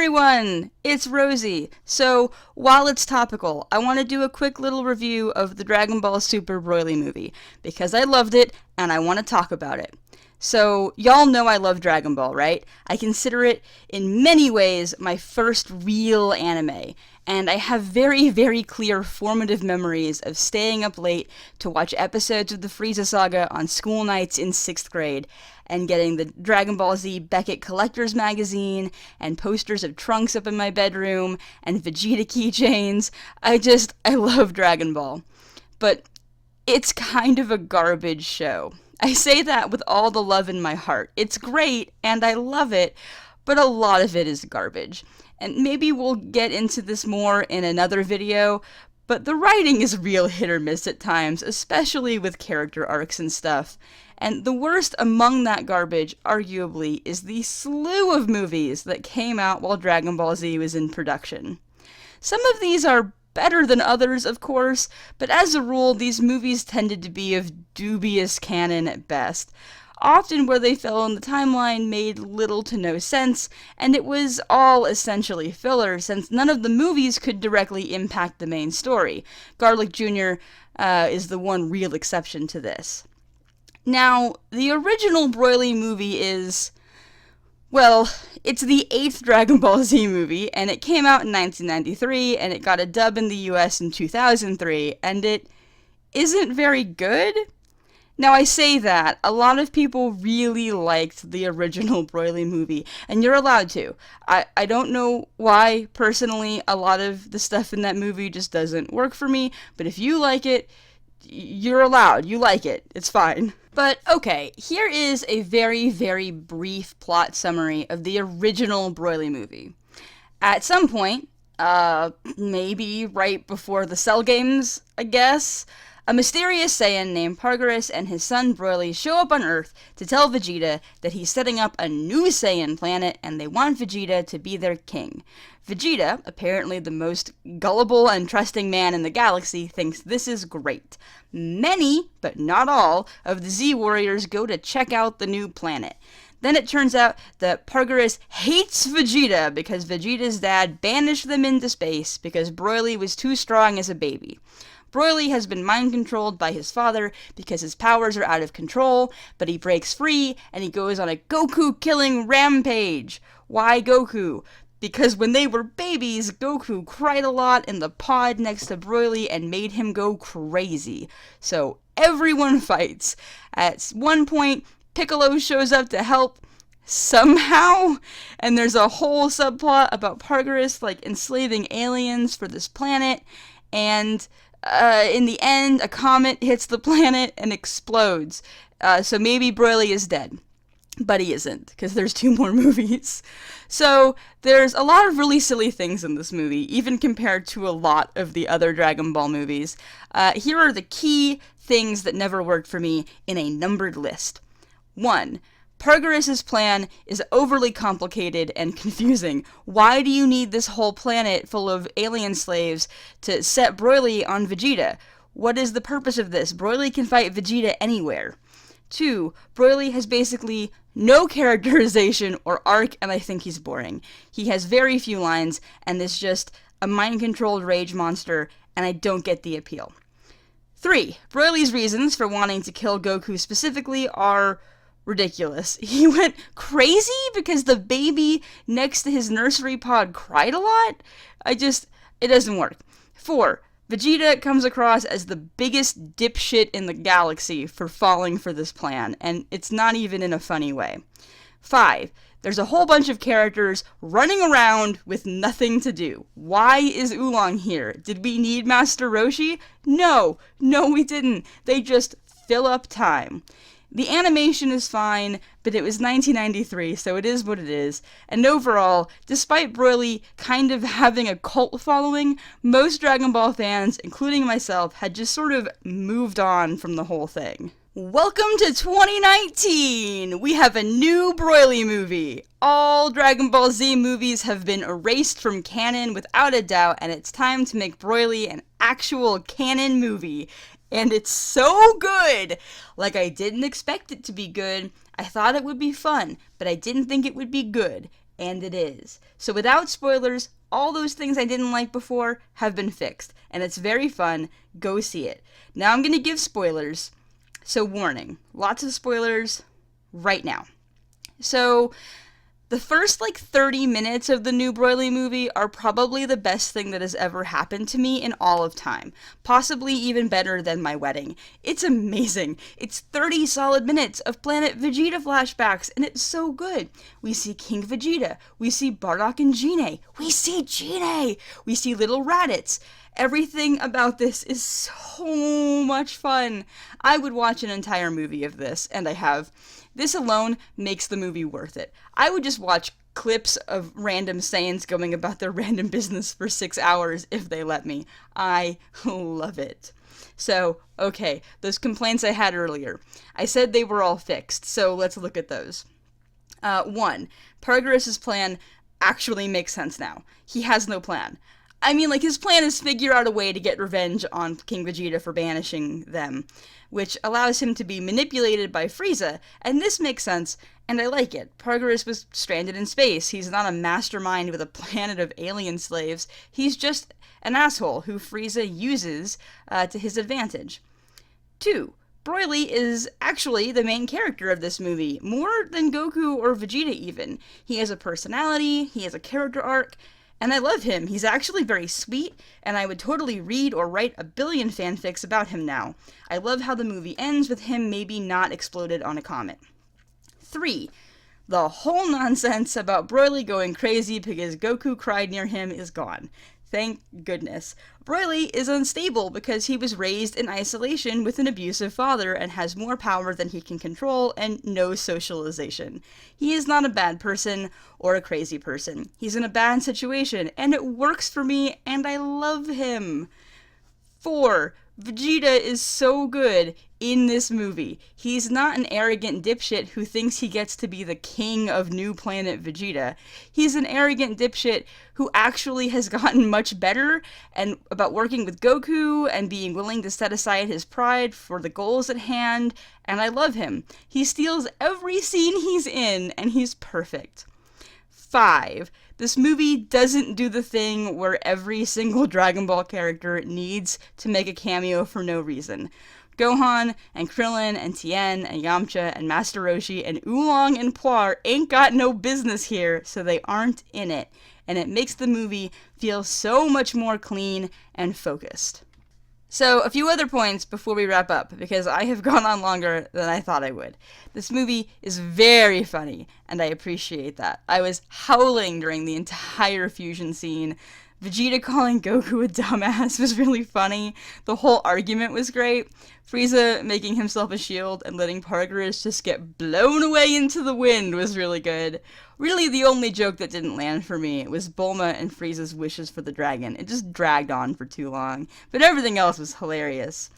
everyone! It's Rosie. So, while it's topical, I want to do a quick little review of the Dragon Ball Super Broly movie, because I loved it, and I want to talk about it. So, y'all know I love Dragon Ball, right? I consider it, in many ways, my first real anime, and I have very, very clear formative memories of staying up late to watch episodes of the Frieza saga on school nights in 6th grade, and getting the Dragon Ball Z Beckett Collector's Magazine, and posters of Trunks up in my bedroom, and Vegeta keychains. I love Dragon Ball. But it's kind of a garbage show. I say that with all the love in my heart. It's great, and I love it, but a lot of it is garbage. And maybe we'll get into this more in another video, but the writing is real hit or miss at times, especially with character arcs and stuff. And the worst among that garbage, arguably, is the slew of movies that came out while Dragon Ball Z was in production. Some of these are better than others, of course, but as a rule, these movies tended to be of dubious canon at best. Often where they fell in the timeline made little to no sense, and it was all essentially filler, since none of the movies could directly impact the main story. Garlic Jr. Is the one real exception to this. Now, the original Broly movie is, well, it's the 8th Dragon Ball Z movie, and it came out in 1993, and it got a dub in the US in 2003, and it isn't very good. Now, I say that, a lot of people really liked the original Broly movie, and you're allowed to. I don't know why, personally, a lot of the stuff in that movie just doesn't work for me, but if you like it, you're allowed. You like it. It's fine. But, okay, here is a very, very brief plot summary of the original Broly movie. At some point, maybe right before the Cell games, I guess, a mysterious Saiyan named Pargarus and his son Broly show up on Earth to tell Vegeta that he's setting up a new Saiyan planet and they want Vegeta to be their king. Vegeta, apparently the most gullible and trusting man in the galaxy, thinks this is great. Many, but not all, of the Z-Warriors go to check out the new planet. Then it turns out that Pargarus hates Vegeta because Vegeta's dad banished them into space because Broly was too strong as a baby. Broly has been mind-controlled by his father because his powers are out of control, but he breaks free and he goes on a Goku-killing rampage. Why Goku? Because when they were babies, Goku cried a lot in the pod next to Broly and made him go crazy. So everyone fights. At one point, Piccolo shows up to help somehow, and there's a whole subplot about Pargarus enslaving aliens for this planet, and in the end, a comet hits the planet and explodes. So maybe Broly is dead. But he isn't, because there's 2 more movies. So, there's a lot of really silly things in this movie, even compared to a lot of the other Dragon Ball movies. Here are the key things that never worked for me in a numbered list. 1. Pargarus' plan is overly complicated and confusing. Why do you need this whole planet full of alien slaves to set Broly on Vegeta? What is the purpose of this? Broly can fight Vegeta anywhere. 2. Broly has basically no characterization or arc, and I think he's boring. He has very few lines, and is just a mind-controlled rage monster, and I don't get the appeal. 3. Broly's reasons for wanting to kill Goku specifically are ridiculous. He went crazy because the baby next to his nursery pod cried a lot? It doesn't work. 4. Vegeta comes across as the biggest dipshit in the galaxy for falling for this plan, and it's not even in a funny way. 5. There's a whole bunch of characters running around with nothing to do. Why is Oolong here? Did we need Master Roshi? No, we didn't. They just fill up time. The animation is fine, but it was 1993, so it is what it is. And overall, despite Broly kind of having a cult following, most Dragon Ball fans, including myself, had just sort of moved on from the whole thing. Welcome to 2019! We have a new Broly movie! All Dragon Ball Z movies have been erased from canon without a doubt, and it's time to make Broly an actual canon movie. And it's so good! I didn't expect it to be good. I thought it would be fun, but I didn't think it would be good. and it is. So without spoilers, all those things I didn't like before have been fixed, and it's very fun. Go see it. Now I'm going to give spoilers, so warning. Lots of spoilers right now. So the first 30 minutes of the new Broly movie are probably the best thing that has ever happened to me in all of time. Possibly even better than my wedding. It's amazing. It's 30 solid minutes of Planet Vegeta flashbacks, and it's so good. We see King Vegeta. We see Bardock and Gine. We see Gine. We see little Raditz. Everything about this is so much fun. I would watch an entire movie of this, and I have. This alone makes the movie worth it. I would just watch clips of random Saiyans going about their random business for 6 hours if they let me. I love it. So, okay, those complaints I had earlier. I said they were all fixed, so let's look at those. 1. Progress's plan actually makes sense now. He has no plan. I mean, his plan is figure out a way to get revenge on King Vegeta for banishing them, which allows him to be manipulated by Frieza, and this makes sense, and I like it. Progress was stranded in space. He's not a mastermind with a planet of alien slaves. He's just an asshole who Frieza uses to his advantage. 2. Broly is actually the main character of this movie, more than Goku or Vegeta even. He has a personality, he has a character arc, and I love him. He's actually very sweet, and I would totally read or write a billion fanfics about him now. I love how the movie ends with him maybe not exploded on a comet. 3. The whole nonsense about Broly going crazy because Goku cried near him is gone. Thank goodness. Broly is unstable because he was raised in isolation with an abusive father and has more power than he can control and no socialization. He is not a bad person or a crazy person. He's in a bad situation and it works for me and I love him. 4. Vegeta is so good in this movie. He's not an arrogant dipshit who thinks he gets to be the king of New Planet Vegeta. He's an arrogant dipshit who actually has gotten much better and about working with Goku and being willing to set aside his pride for the goals at hand, and I love him. He steals every scene he's in, and he's perfect. 5. This movie doesn't do the thing where every single Dragon Ball character needs to make a cameo for no reason. Gohan and Krillin and Tien and Yamcha and Master Roshi and Oolong and Puar ain't got no business here, so they aren't in it. And it makes the movie feel so much more clean and focused. So, a few other points before we wrap up, because I have gone on longer than I thought I would. This movie is very funny, and I appreciate that. I was howling during the entire fusion scene. Vegeta calling Goku a dumbass was really funny. The whole argument was great. Frieza making himself a shield and letting Pargris just get blown away into the wind was really good. Really, the only joke that didn't land for me was Bulma and Frieza's wishes for the dragon. It just dragged on for too long, but everything else was hilarious.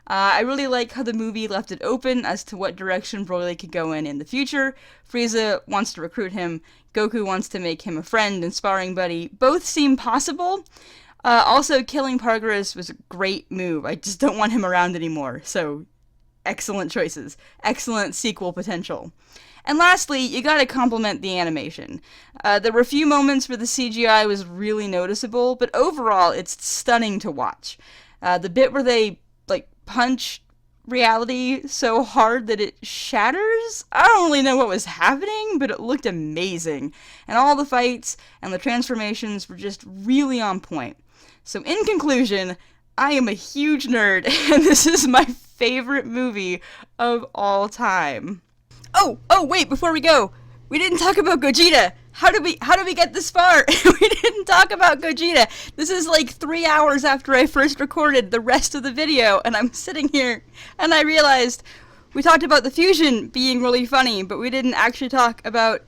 I really like how the movie left it open as to what direction Broly could go in the future. Frieza wants to recruit him. Goku wants to make him a friend and sparring buddy. Both seem possible. Also, killing Pargris was a great move. I just don't want him around anymore. So, excellent choices. Excellent sequel potential. And lastly, you gotta compliment the animation. There were a few moments where the CGI was really noticeable, but overall, it's stunning to watch. The bit where they, punch reality so hard that it shatters? I don't really know what was happening, but it looked amazing. And all the fights and the transformations were just really on point. So in conclusion, I am a huge nerd, and this is my favorite movie of all time. Oh, wait, before we go, we didn't talk about Gogeta. How did we get this far? We didn't talk about Gogeta. This is 3 hours after I first recorded the rest of the video, and I'm sitting here, and I realized we talked about the fusion being really funny, but we didn't actually talk about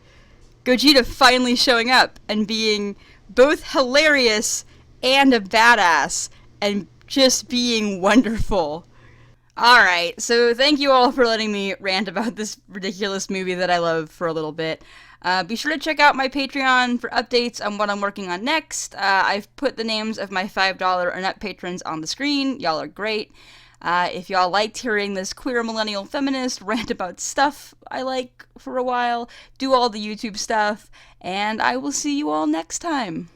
Gogeta finally showing up and being both hilarious and a badass, and just being wonderful. Alright, so thank you all for letting me rant about this ridiculous movie that I love for a little bit. Be sure to check out my Patreon for updates on what I'm working on next. I've put the names of my $5 and up patrons on the screen. Y'all are great. If y'all liked hearing this queer millennial feminist rant about stuff I like for a while, do all the YouTube stuff, and I will see you all next time.